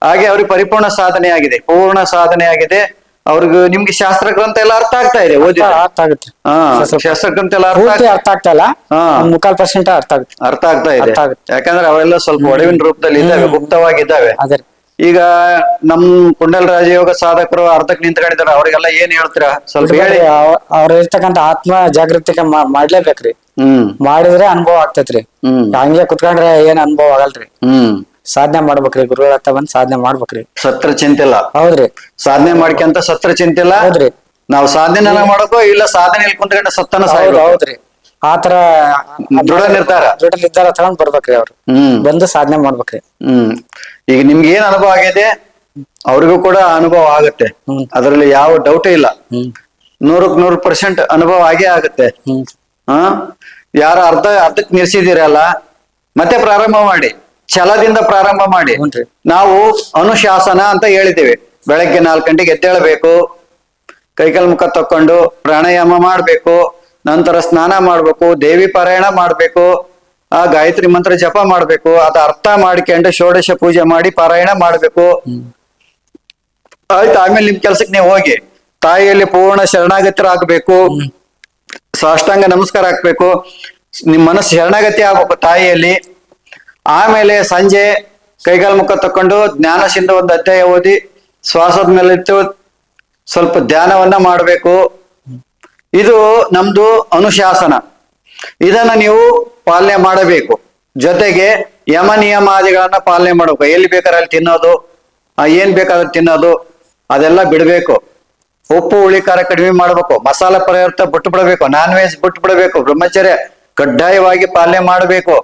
ಹಾಗೆ ಅವ್ರಿಗೆ ಪರಿಪೂರ್ಣ ಸಾಧನೆ ಆಗಿದೆ, ಪೂರ್ಣ ಸಾಧನೆ ಆಗಿದೆ. ಅವ್ರಿಗೆ ನಿಮ್ಗೆ ಶಾಸ್ತ್ರ ಗ್ರಂಥ ಎಲ್ಲ ಅರ್ಥ ಆಗ್ತಾ ಇದೆ, ಓದಿ ಅರ್ಥ ಆಗುತ್ತೆ. ಶಾಸ್ತ್ರ ಗ್ರಂಥ ಎಲ್ಲ ಅರ್ಥ ಆಗ್ತಾ ಇಲ್ಲ, 3% ಅರ್ಥ ಆಗ್ತಾ ಇದೆ. ಯಾಕಂದ್ರೆ ಅವೆಲ್ಲ ಸ್ವಲ್ಪ ಒಡವಿನ ರೂಪದಲ್ಲಿ ಇದ್ದಾವೆ, ಗುಪ್ತವಾಗಿದ್ದಾವೆ. ಈಗ ನಮ್ ಕುಂಡಲ್ ರಾಜಯೋಗ ಸಾಧಕರು ಅರ್ಧಕ್ ನಿಂತ್ಕೊಂಡಿದ್ದಾರೆ, ಅವ್ರಿಗೆಲ್ಲ ಏನ್ ಹೇಳ್ತೀರಾ ಸ್ವಲ್ಪ ಹೇಳಿ. ಅವ್ರ ಇರ್ತಕ್ಕಂಥ ಆತ್ಮ ಜಾಗೃತಿಗೆ ಮಾಡ್ಲೇಬೇಕ್ರಿ. ಮಾಡಿದ್ರೆ ಅನುಭವ ಆಗ್ತೈತ್ರಿ. ಹಂಗೆ ಕುತ್ಕೊಂಡ್ರೆ ಏನ್ ಅನುಭವ ಆಗಲ್ರಿ. ಸಾಧನೆ ಮಾಡ್ಬೇಕ್ರಿ, ಗುರುಗಳ ಹತ್ತ ಬಂದ್ ಸಾಧನೆ ಮಾಡ್ಬೇಕ್ರಿ. ಸತ್ರ ಚಿಂತಿಲ್ಲ. ಹೌದ್ರಿ, ಸಾಧನೆ ಮಾಡ್ಕೊಂತ ಸತ್ರ ಚಿಂತಿಲ್ಲ. ಹೌದ್ರಿ. ನಾವ್ ಸಾಧನೆ ಮಾಡಕೋ ಇಲ್ಲ ಸಾಧನೆಯಲ್ಲಿ ಕುಂತ್ಕೊಂಡ ಸತ್ತನ ಸಾಯ್ಬೇಕು. ಹೌದ್ರಿ, ಆತರ ದೃಢ ನಿರ್ಧಾರ ತಗೊಂಡ್ ಬರ್ಬೇಕ್ರಿ. ಅವ್ರು ಬಂದು ಸಾಧನೆ ಮಾಡ್ಬೇಕ್ರಿ. ಈಗ ನಿಮ್ಗೆ ಏನ್ ಅನುಭವ ಆಗಿದೆ ಅವ್ರಿಗೂ ಕೂಡ ಅನುಭವ ಆಗುತ್ತೆ, ಅದರಲ್ಲಿ ಯಾವ ಡೌಟೇ ಇಲ್ಲ. 100% ಅನುಭವ ಆಗೇ ಆಗುತ್ತೆ. ಯಾರ ಅರ್ಧಕ್ಕೆ ನಿಲ್ಸಿದಿರಲ್ಲ, ಮತ್ತೆ ಪ್ರಾರಂಭ ಮಾಡಿ, ಛಲದಿಂದ ಪ್ರಾರಂಭ ಮಾಡಿ. ನಾವು ಅನುಶಾಸನ ಅಂತ ಹೇಳಿದ್ದೇವೆ. ಬೆಳಗ್ಗೆ 4 ಗಂಟೆಗೆ ಎದ್ದೇಳಬೇಕು, ಕೈಕಾಲು ಮುಖ ತಕ್ಕೊಂಡು ಪ್ರಾಣಾಯಾಮ ಮಾಡ್ಬೇಕು, ನಂತರ ಸ್ನಾನ ಮಾಡ್ಬೇಕು, ದೇವಿ ಪಾರಾಯಣ ಮಾಡ್ಬೇಕು, ಆ ಗಾಯತ್ರಿ ಮಂತ್ರ ಜಪ ಮಾಡ್ಬೇಕು. ಅದ ಅರ್ಥ ಮಾಡ್ಕೊಂಡು ಷೋಡಶ ಪೂಜೆ ಮಾಡಿ ಪಾರಾಯಣ ಮಾಡ್ಬೇಕು. ಆಯ್ತು, ಆಮೇಲೆ ನಿಮ್ ಕೆಲ್ಸಕ್ಕೆ ನೀವು ಹೋಗಿ ತಾಯಿಯಲ್ಲಿ ಪೂರ್ಣ ಶರಣಾಗತರಾಗಬೇಕು, ಸಾಷ್ಟಾಂಗ ನಮಸ್ಕಾರ ಹಾಕ್ಬೇಕು, ನಿಮ್ ಮನಸ್ಸು ಶರಣಾಗತಿ ಆಗ್ಬೇಕು ತಾಯಿಯಲ್ಲಿ. ಆಮೇಲೆ ಸಂಜೆ ಕೈಗಾಲ್ ಮುಖ ತಕೊಂಡು ಜ್ಞಾನ ಸಿಂಧು ಒಂದು ಅಧ್ಯಾಯ ಓದಿ ಶ್ವಾಸದ ಮೇಲಿಟ್ಟು ಸ್ವಲ್ಪ ಧ್ಯಾನವನ್ನ ಮಾಡ್ಬೇಕು. ಇದು ನಮ್ದು ಅನುಶಾಸನ. ಇದನ್ನ ನೀವು ಪಾಲನೆ ಮಾಡಬೇಕು. ಜೊತೆಗೆ ಯಮ ನಿಯಮಾದಿಗಳನ್ನ ಪಾಲನೆ ಮಾಡ್ಬೇಕು. ಎಲ್ಲಿ ಬೇಕಾದ್ರೆ ಅಲ್ಲಿ ತಿನ್ನೋದು, ಏನ್ ಬೇಕಾದ್ರೆ ತಿನ್ನೋದು, ಅದೆಲ್ಲ ಬಿಡ್ಬೇಕು. ಉಪ್ಪು ಹುಳಿ ಖಾರ ಕಡಿಮೆ ಮಾಡ್ಬೇಕು, ಮಸಾಲೆ ಪದಾರ್ಥ ಬಿಟ್ಟು ಬಿಡಬೇಕು, ನಾನ್ ವೆಜ್ ಬಿಟ್ಟು ಬಿಡಬೇಕು, ಬ್ರಹ್ಮಚರ್ಯ ಕಡ್ಡಾಯವಾಗಿ ಪಾಲನೆ ಮಾಡಬೇಕು.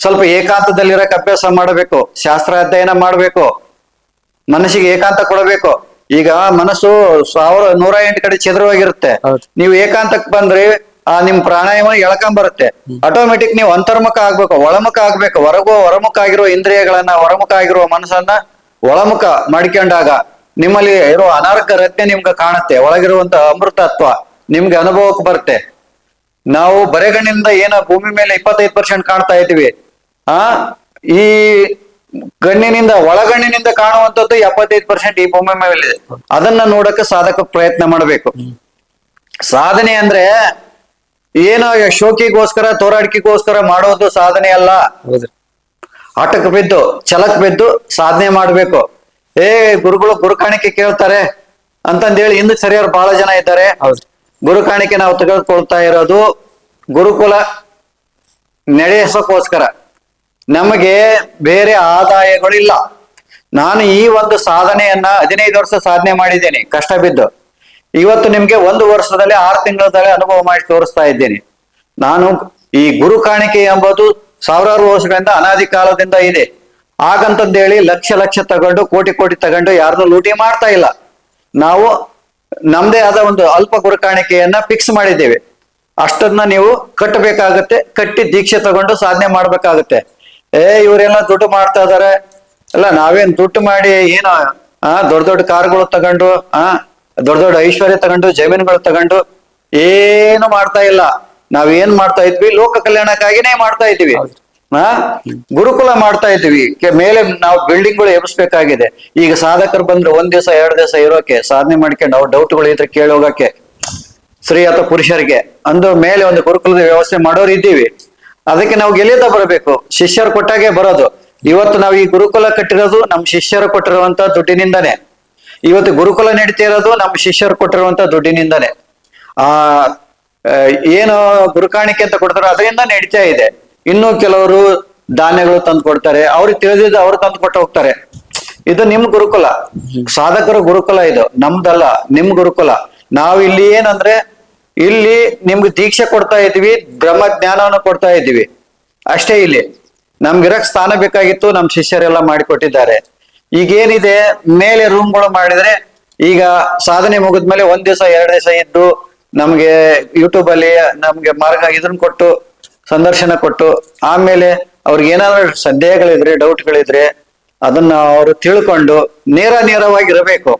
ಸ್ವಲ್ಪ ಏಕಾಂತದಲ್ಲಿರಕ್ ಅಭ್ಯಾಸ ಮಾಡಬೇಕು, ಶಾಸ್ತ್ರ ಅಧ್ಯಯನ ಮಾಡಬೇಕು, ಮನಸ್ಸಿಗೆ ಏಕಾಂತ ಕೊಡಬೇಕು. ಈಗ ಮನಸ್ಸು 108 ಕಡೆ ಚದುರವಾಗಿರುತ್ತೆ. ಹೌದು. ನೀವು ಏಕಾಂತಕ್ಕೆ ಬಂದ್ರೆ ನಿಮ್ ಪ್ರಾಣಾಯಾಮ ಎಳ್ಕೊಂಡ್ ಬರುತ್ತೆ. ಆಟೋಮೆಟಿಕ್ ನೀವು ಅಂತರ್ಮುಖ ಆಗ್ಬೇಕು, ಒಳಮುಖ ಆಗ್ಬೇಕು. ಹೊರಮುಖ ಆಗಿರೋ ಇಂದ್ರಿಯಗಳನ್ನ, ಹೊರಮುಖ ಆಗಿರೋ ಮನಸ್ಸನ್ನ ಒಳಮುಖ ಮಾಡ್ಕೊಂಡಾಗ ನಿಮ್ಮಲ್ಲಿ ಇರೋ ಅನಾರ್ಕ ರತ್ನೆ ನಿಮ್ಗೆ ಕಾಣುತ್ತೆ, ಒಳಗಿರುವಂತ ಅಮೃತತ್ವ ನಿಮ್ಗೆ ಅನುಭವಕ್ಕೆ ಬರುತ್ತೆ. ನಾವು ಬರೆಗಣ್ಣಿಂದ ಏನ ಭೂಮಿ ಮೇಲೆ 25% ಕಾಣ್ತಾ ಇದ್ವಿ, ಈ ಗಣ್ಣಿನಿಂದ, ಒಳಗಣ್ಣಿನಿಂದ ಕಾಣುವಂಥದ್ದು 75% ಈ ಭೂಮಿ ಮೇಲೆ ಇದೆ. ಅದನ್ನ ನೋಡಕ್ಕೆ ಸಾಧಕ ಪ್ರಯತ್ನ ಮಾಡಬೇಕು. ಸಾಧನೆ ಅಂದ್ರೆ ಏನೋ ಶೋಕಿಗೋಸ್ಕರ, ತೋರಾಡಿಕೆಗೋಸ್ಕರ ಮಾಡೋದು ಸಾಧನೆ ಅಲ್ಲ. ಆಟಕ್ಕೆ ಬಿದ್ದು, ಛಲಕ್ ಬಿದ್ದು ಸಾಧನೆ ಮಾಡ್ಬೇಕು. ಗುರುಗಳು ಗುರು ಕಾಣಿಕೆ ಕೇಳ್ತಾರೆ ಅಂತಂದೇಳಿ ಹಿಂದಕ್ಕೆ ಸರಿಯಾರು ಬಹಳ ಜನ ಇದ್ದಾರೆ. ಗುರು ಕಾಣಿಕೆ ನಾವು ತೆಗೆದುಕೊಳ್ತಾ ಇರೋದು ಗುರುಕುಲ ನಡೆಸೋಕೋಸ್ಕರ, ನಮಗೆ ಬೇರೆ ಆದಾಯಗಳಿಲ್ಲ. ನಾನು ಈ ಒಂದು ಸಾಧನೆಯನ್ನ 15 ವರ್ಷ ಸಾಧನೆ ಮಾಡಿದ್ದೇನೆ ಕಷ್ಟ ಬಿದ್ದು. ಇವತ್ತು ನಿಮ್ಗೆ 1 ವರ್ಷದಲ್ಲಿ 6 ತಿಂಗಳಲ್ಲಿ ಅನುಭವ ಮಾಡಿ ತೋರಿಸ್ತಾ ಇದ್ದೇನೆ. ನಾನು ಈ ಗುರು ಕಾಣಿಕೆ ಎಂಬುದು ಸಾವಿರಾರು ವರ್ಷಗಳಿಂದ ಅನಾದಿ ಕಾಲದಿಂದ ಇದೆ. ಹಾಗಂತಂದೇಳಿ ಲಕ್ಷ ತಗೊಂಡು, ಕೋಟಿ ತಗೊಂಡು ಯಾರನ್ನೂ ಲೂಟಿ ಮಾಡ್ತಾ ಇಲ್ಲ. ನಾವು ನಮ್ದೇ ಆದ ಒಂದು ಅಲ್ಪ ಗುರು ಕಾಣಿಕೆಯನ್ನ ಫಿಕ್ಸ್ ಮಾಡಿದ್ದೇವೆ. ಅಷ್ಟನ್ನ ನೀವು ಕಟ್ಟಬೇಕಾಗತ್ತೆ. ಕಟ್ಟಿ ದೀಕ್ಷೆ ತಗೊಂಡು ಸಾಧನೆ ಮಾಡ್ಬೇಕಾಗತ್ತೆ. ಇವರೆಲ್ಲ ದುಡ್ಡು ಮಾಡ್ತಾ ಇದಾರೆ, ಅಲ್ಲ ನಾವೇನ್ ದುಡ್ಡು ಮಾಡಿ ಏನೋ ದೊಡ್ಡ ಕಾರ್ಗಳು ತಗೊಂಡು, ದೊಡ್ಡ ಐಶ್ವರ್ಯ ತಗೊಂಡು, ಜಮೀನುಗಳು ತಗೊಂಡು ಏನು ಮಾಡ್ತಾ ಇಲ್ಲ. ನಾವೇನ್ ಮಾಡ್ತಾ ಇದ್ವಿ, ಲೋಕ ಕಲ್ಯಾಣಕ್ಕಾಗಿನೇ ಮಾಡ್ತಾ ಇದ್ವಿ. ಗುರುಕುಲ ಮಾಡ್ತಾ ಇದ್ವಿ. ಮೇಲೆ ನಾವು ಬಿಲ್ಡಿಂಗ್ಗಳು ಎಬ್ಬಿಸ್ಬೇಕಾಗಿದೆ. ಈಗ ಸಾಧಕರು ಬಂದ್ರೆ 1 ದಿವಸ 2 ದಿವಸ ಇರೋಕೆ, ಸಾಧನೆ ಮಾಡ್ಕೊಂಡು ಅವ್ರ ಡೌಟ್ಗಳು ಇದ್ರೆ ಕೇಳಿ ಹೋಗಕ್ಕೆ, ಸ್ತ್ರೀ ಅಥವಾ ಪುರುಷರಿಗೆ ಅಂದು ಮೇಲೆ ಒಂದು ಗುರುಕುಲದ ವ್ಯವಸ್ಥೆ ಮಾಡೋರು ಇದ್ದೀವಿ. ಅದಕ್ಕೆ ನಾವು ಗೆಲ್ಲಿತ ಬರಬೇಕು. ಶಿಷ್ಯರು ಕೊಟ್ಟಾಗೆ ಬರೋದು. ಇವತ್ತು ನಾವು ಈ ಗುರುಕುಲ ಕಟ್ಟಿರೋದು ನಮ್ಮ ಶಿಷ್ಯರು ಕೊಟ್ಟಿರುವಂತ ದುಡ್ಡಿನಿಂದಾನೆ. ಇವತ್ತು ಗುರುಕುಲ ನಡೀತಾ ಇರೋದು ನಮ್ಮ ಶಿಷ್ಯರು ಕೊಟ್ಟಿರುವಂತ ದುಡ್ಡಿನಿಂದಾನೆ. ಏನು ಗುರುಕಾಣಿಕೆ ಅಂತ ಕೊಡ್ತಾರೋ ಅದರಿಂದ ನಡೀತಾ ಇದೆ. ಇನ್ನು ಕೆಲವರು ಧಾನ್ಯಗಳು ತಂದು ಕೊಡ್ತಾರೆ, ಅವ್ರಿಗೆ ತಿಳಿದಿದ್ದು ಅವ್ರು ತಂದು ಕೊಟ್ಟು ಹೋಗ್ತಾರೆ. ಇದು ನಿಮ್ ಗುರುಕುಲ, ಸಾಧಕರ ಗುರುಕುಲ. ಇದು ನಮ್ದಲ್ಲ, ನಿಮ್ ಗುರುಕುಲ. ನಾವು ಇಲ್ಲಿ ಏನಂದ್ರೆ, ಇಲ್ಲಿ ನಿಮ್ಗೆ ದೀಕ್ಷೆ ಕೊಡ್ತಾ ಇದ್ವಿ, ಬ್ರಹ್ಮ ಜ್ಞಾನವನ್ನು ಕೊಡ್ತಾ ಇದ್ವಿ ಅಷ್ಟೇ. ಇಲ್ಲಿ ನಮ್ಗಿರಕ್ ಸ್ಥಾನ ಬೇಕಾಗಿತ್ತು, ನಮ್ ಶಿಷ್ಯರೆಲ್ಲ ಮಾಡಿಕೊಟ್ಟಿದ್ದಾರೆ. ಈಗೇನಿದೆ, ಮೇಲೆ ರೂಮ್ಗಳು ಮಾಡಿದ್ರೆ, ಈಗ ಸಾಧನೆ ಮುಗಿದ್ಮೇಲೆ 1 ದಿವಸ 2 ದಿವಸ ಇದ್ದು ನಮ್ಗೆ ಯೂಟ್ಯೂಬ್ ಅಲ್ಲಿ ನಮ್ಗೆ ಮಾರ್ಗ ಇದನ್ನ ಕೊಟ್ಟು, ಸಂದರ್ಶನ ಕೊಟ್ಟು, ಆಮೇಲೆ ಅವ್ರಿಗೆ ಏನಾದ್ರು ಸಂದೇಹಗಳಿದ್ರೆ, ಡೌಟ್ಗಳಿದ್ರೆ ಅದನ್ನ ಅವರು ತಿಳ್ಕೊಂಡು ನೇರವಾಗಿರಬೇಕು.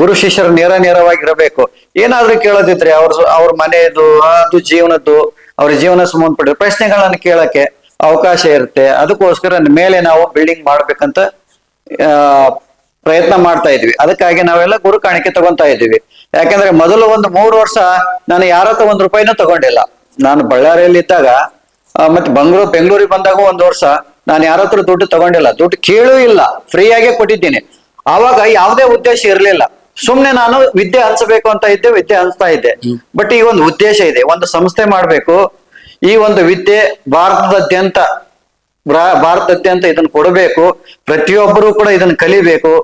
ಗುರು ಶಿಷ್ಯರು ನೇರವಾಗಿರಬೇಕು. ಏನಾದ್ರೂ ಕೇಳೋದಿದ್ರೆ ಅವ್ರ ಮನೆಯದು, ಅದು ಜೀವನದ್ದು, ಅವ್ರ ಜೀವನ ಸಂಬಂಧಪಟ್ಟ ಪ್ರಶ್ನೆಗಳನ್ನ ಕೇಳಕ್ಕೆ ಅವಕಾಶ ಇರುತ್ತೆ. ಅದಕ್ಕೋಸ್ಕರ ಮೇಲೆ ನಾವು ಬಿಲ್ಡಿಂಗ್ ಮಾಡ್ಬೇಕಂತ ಪ್ರಯತ್ನ ಮಾಡ್ತಾ ಇದ್ವಿ. ಅದಕ್ಕಾಗಿ ನಾವೆಲ್ಲ ಗುರು ಕಾಣಿಕೆ ತಗೊಂತಾ ಇದ್ವಿ. ಯಾಕಂದ್ರೆ ಮೊದಲು ಒಂದು 3 ವರ್ಷ ನಾನು ಯಾರ ಹತ್ರ ₹1 ತಗೊಂಡಿಲ್ಲ. ನಾನು ಬಳ್ಳಾರಿಯಲ್ಲಿ ಇದ್ದಾಗ, ಮತ್ತೆ ಬೆಂಗಳೂರಿಗೆ ಬಂದಾಗ 1 ವರ್ಷ ನಾನು ಯಾರ ಹತ್ರ ದುಡ್ಡು ತಗೊಂಡಿಲ್ಲ, ದುಡ್ಡು ಕೇಳೂ ಇಲ್ಲ, ಫ್ರೀಯಾಗೆ ಕೊಟ್ಟಿದ್ದೀನಿ. ಆವಾಗ ಯಾವುದೇ ಉದ್ದೇಶ ಇರಲಿಲ್ಲ. ಸುಮ್ನೆ ನಾನು ವಿದ್ಯೆ ಹಂಚಬೇಕು ಅಂತ ಇದ್ದೆ, ವಿದ್ಯೆ ಹಂಚ್ತಾ ಇದ್ದೆ. ಬಟ್ ಈಗ ಒಂದು ಉದ್ದೇಶ ಇದೆ, ಒಂದು ಸಂಸ್ಥೆ ಮಾಡ್ಬೇಕು. ಈ ಒಂದು ವಿದ್ಯೆ ಭಾರತದಾದ್ಯಂತ ಇದನ್ನ ಕೊಡಬೇಕು. ಪ್ರತಿಯೊಬ್ಬರು ಕೂಡ ಇದನ್ನ ಕಲಿಬೇಕು.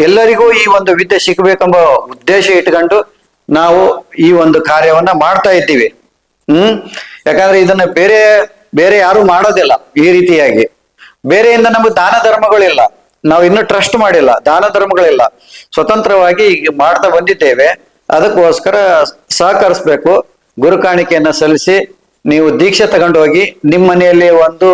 ಎಲ್ಲರಿಗೂ ಈ ಒಂದು ವಿದ್ಯೆ ಸಿಗ್ಬೇಕೆಂಬ ಉದ್ದೇಶ ಇಟ್ಕೊಂಡು ನಾವು ಈ ಒಂದು ಕಾರ್ಯವನ್ನ ಮಾಡ್ತಾ ಇದ್ದೀವಿ. ಯಾಕಂದ್ರೆ ಇದನ್ನ ಬೇರೆ ಯಾರು ಮಾಡೋದಿಲ್ಲ ಈ ರೀತಿಯಾಗಿ. ಬೇರೆಯಿಂದ ನಮಗೆ ದಾನ ಧರ್ಮಗಳಿಲ್ಲ, ನಾವು ಇನ್ನೂ ಟ್ರಸ್ಟ್ ಮಾಡಿಲ್ಲ, ದಾನ ಧರ್ಮಗಳಿಲ್ಲ. ಸ್ವತಂತ್ರವಾಗಿ ಈಗ ಮಾಡ್ತಾ ಬಂದಿದ್ದೇವೆ. ಅದಕ್ಕೋಸ್ಕರ ಸಹಕರಿಸ್ಬೇಕು. ಗುರು ಕಾಣಿಕೆಯನ್ನ ಸಲ್ಲಿಸಿ ನೀವು ದೀಕ್ಷೆ ತಗೊಂಡೋಗಿ ನಿಮ್ಮ ಮನೆಯಲ್ಲಿ ಒಂದು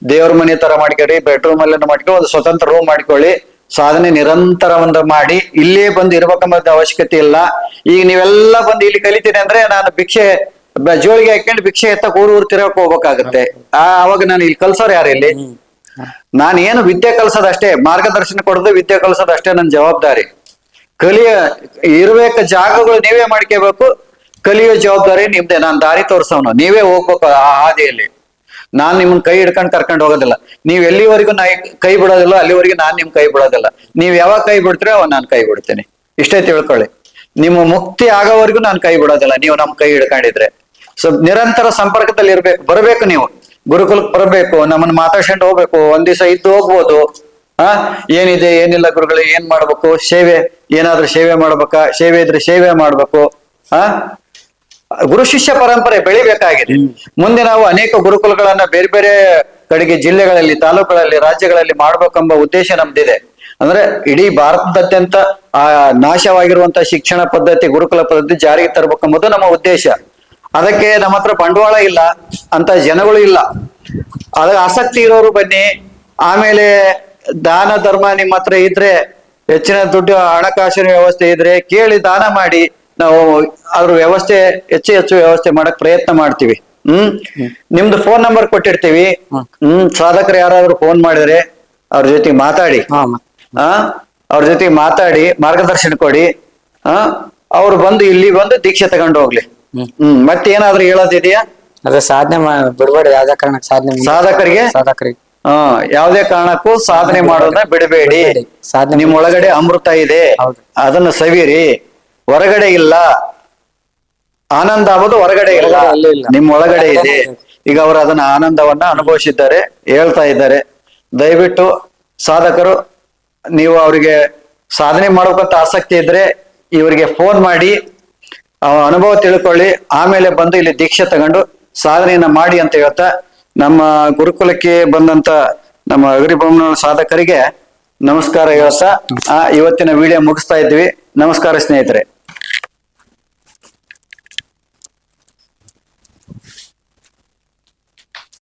ದೇವ್ರ ಮನೆ ತರ ಮಾಡ್ಕೊಳ್ಳಿ, ಬೆಡ್ರೂಮ್ ಅಲ್ಲಿ ಮಾಡ್ಕೊಳ್ಳಿ, ಒಂದು ಸ್ವತಂತ್ರ ರೂಮ್ ಮಾಡ್ಕೊಳ್ಳಿ. ಸಾಧನೆ ನಿರಂತರ ಒಂದು ಮಾಡಿ ಇಲ್ಲೇ ಬಂದು ಇರ್ಬೇಕಂಬ ಅವಶ್ಯಕತೆ ಇಲ್ಲ. ಈಗ ನೀವೆಲ್ಲ ಬಂದು ಇಲ್ಲಿ ಕಲಿತೀನಿ ಅಂದ್ರೆ ನಾನು ಭಿಕ್ಷೆ ಜೋಳಿಗೆ ಹಾಕೊಂಡು ಭಿಕ್ಷೆ ಎತ್ತಕ್ ಊರು ತಿರಕ್ ಹೋಗ್ಬೇಕಾಗತ್ತೆ. ಅವಾಗ ನಾನು ಇಲ್ಲಿ ಕಲ್ಸೋರು ಯಾರು ಇಲ್ಲಿ? ನಾನು ಏನು ವಿದ್ಯೆ ಕಲ್ಸೋದಷ್ಟೇ, ಮಾರ್ಗದರ್ಶನ ಕೊಡೋದು, ವಿದ್ಯೆ ಕಲ್ಸೋದಷ್ಟೇ ನನ್ನ ಜವಾಬ್ದಾರಿ. ಇರ್ಬೇಕ ಜಾಗಗಳು ನೀವೇ ಮಾಡ್ಕೋಬೇಕು, ಕಲಿಯೋ ಜವಾಬ್ದಾರಿ ನಿಮ್ದೆ. ನಾನು ದಾರಿ ತೋರ್ಸವನು, ನೀವೇ ಹೋಗ್ಬೇಕು ಆ ಹಾದಿಯಲ್ಲಿ. ನಾನ್ ನಿಮ್ಮನ್ನ ಕೈ ಹಿಡ್ಕೊಂಡು ಕರ್ಕೊಂಡು ಹೋಗೋದಿಲ್ಲ. ನೀವ್ ಎಲ್ಲಿವರೆಗೂ ಕೈ ಬಿಡೋದಿಲ್ಲ ಅಲ್ಲಿವರೆಗೂ ನಾನ್ ನಿಮ್ ಕೈ ಬಿಡೋದಿಲ್ಲ. ನೀವ್ ಯಾವಾಗ ಕೈ ಬಿಡ್ತೀರೋ ಅವಾಗ ನಾನು ಕೈ ಬಿಡ್ತೇನೆ. ಇಷ್ಟೇ ತಿಳ್ಕೊಳ್ಳಿ. ನಿಮ್ಮ ಮುಕ್ತಿ ಆಗೋವರೆಗೂ ನಾನು ಕೈ ಬಿಡೋದಿಲ್ಲ, ನೀವು ನಮ್ ಕೈ ಹಿಡ್ಕೊಂಡಿದ್ರೆ. ನಿರಂತರ ಸಂಪರ್ಕದಲ್ಲಿ ಇರ್ಬೇಕು, ಬರಬೇಕು. ನೀವು ಗುರುಕುಲಕ್ಕೆ ಬರಬೇಕು, ನಮ್ಮನ್ನ ಮಾತಾಡ್ಕೊಂಡು ಹೋಗ್ಬೇಕು. 1 ದಿವಸ ಇದ್ದು ಹೋಗ್ಬೋದು. ಏನಿದೆ ಏನಿಲ್ಲ ಗುರುಗಳು, ಏನ್ ಮಾಡ್ಬೇಕು, ಸೇವೆ ಏನಾದ್ರೂ ಸೇವೆ ಮಾಡ್ಬೇಕಾ, ಸೇವೆ ಇದ್ರೆ ಸೇವೆ ಮಾಡ್ಬೇಕು. ಗುರು ಶಿಷ್ಯ ಪರಂಪರೆ ಬೆಳಿಬೇಕಾಗಿದೆ. ಮುಂದೆ ನಾವು ಅನೇಕ ಗುರುಕುಲಗಳನ್ನ ಬೇರೆ ಬೇರೆ ಕಡೆಗೆ ಜಿಲ್ಲೆಗಳಲ್ಲಿ, ತಾಲೂಕುಗಳಲ್ಲಿ, ರಾಜ್ಯಗಳಲ್ಲಿ ಮಾಡ್ಬೇಕೆಂಬ ಉದ್ದೇಶ ನಮ್ದಿದೆ. ಅಂದ್ರೆ ಇಡೀ ಭಾರತದಾದ್ಯಂತ ಆ ನಾಶವಾಗಿರುವಂತಹ ಶಿಕ್ಷಣ ಪದ್ಧತಿ, ಗುರುಕುಲ ಪದ್ಧತಿ ಜಾರಿಗೆ ತರಬೇಕೆಂಬುದು ನಮ್ಮ ಉದ್ದೇಶ. ಅದಕ್ಕೆ ನಮ್ಮ ಹತ್ರ ಬಂಡವಾಳ ಇಲ್ಲ, ಅಂತ ಜನಗಳು ಇಲ್ಲ. ಅದ ಆಸಕ್ತಿ ಇರೋರು ಬನ್ನಿ. ಆಮೇಲೆ ದಾನ ಧರ್ಮ ನಿಮ್ಮ ಹತ್ರ ಇದ್ರೆ, ಹೆಚ್ಚಿನ ದುಡ್ಡು ಹಣಕಾಸಿನ ವ್ಯವಸ್ಥೆ ಇದ್ರೆ ಕೇಳಿ ದಾನ ಮಾಡಿ. ನಾವು ಅದ್ರ ವ್ಯವಸ್ಥೆ ಹೆಚ್ಚು ವ್ಯವಸ್ಥೆ ಮಾಡಕ್ ಪ್ರಯತ್ನ ಮಾಡ್ತೀವಿ. ನಿಮ್ದು ಫೋನ್ ನಂಬರ್ ಕೊಟ್ಟಿರ್ತೀವಿ. ಸಾಧಕರು ಯಾರಾದ್ರೂ ಫೋನ್ ಮಾಡಿದ್ರೆ ಅವ್ರ ಜೊತೆ ಮಾತಾಡಿ, ಅವ್ರ ಜೊತೆ ಮಾತಾಡಿ ಮಾರ್ಗದರ್ಶನ ಕೊಡಿ. ಅವ್ರು ಬಂದು ಇಲ್ಲಿ ಬಂದು ದೀಕ್ಷೆ ತಗೊಂಡು ಹೋಗ್ಲಿ. ಮತ್ತೇನಾದ್ರೂ ಹೇಳೋದಿದೆಯಾ? ಅದೇ ಸಾಧನೆ ಬಿಡಬೇಡಿ, ಯಾವ್ದೇ ಕಾರಣಕ್ಕೆ ಸಾಧಕರಿಗೆ ಯಾವುದೇ ಕಾರಣಕ್ಕೂ ಸಾಧನೆ ಮಾಡೋದನ್ನ ಬಿಡಬೇಡಿ. ಸಾಧನೆ ನಿಮ್ ಒಳಗಡೆ ಅಮೃತ ಇದೆ, ಅದನ್ನ ಸವಿರಿ. ಹೊರಗಡೆ ಇಲ್ಲ, ಆನಂದ ಆಗೋದು ಹೊರಗಡೆ ಇಲ್ಲ, ನಿಮ್ ಒಳಗಡೆ ಇದೆ. ಈಗ ಅವರು ಅದನ್ನ ಆನಂದವನ್ನ ಅನುಭವಿಸಿದ್ದಾರೆ, ಹೇಳ್ತಾ ಇದ್ದಾರೆ. ದಯವಿಟ್ಟು ಸಾಧಕರು, ನೀವು ಅವರಿಗೆ ಸಾಧನೆ ಮಾಡ್ಬೇಕಂತ ಆಸಕ್ತಿ ಇದ್ರೆ ಇವರಿಗೆ ಫೋನ್ ಮಾಡಿ ಅನುಭವ ತಿಳ್ಕೊಳ್ಳಿ. ಆಮೇಲೆ ಬಂದು ಇಲ್ಲಿ ದೀಕ್ಷೆ ತಗೊಂಡು ಸಾಧನೆಯನ್ನ ಮಾಡಿ ಅಂತ ಹೇಳ್ತಾ, ನಮ್ಮ ಗುರುಕುಲಕ್ಕೆ ಬಂದಂತ ನಮ್ಮ ಅಗರಿಬೊಮ್ಮನಹಳ್ಳಿ ಸಾಧಕರಿಗೆ ನಮಸ್ಕಾರ ಹೇಳ್ತಾ ಇವತ್ತಿನ ವಿಡಿಯೋ ಮುಗಿಸ್ತಾ ಇದ್ವಿ. ನಮಸ್ಕಾರ ಸ್ನೇಹಿತರೆ.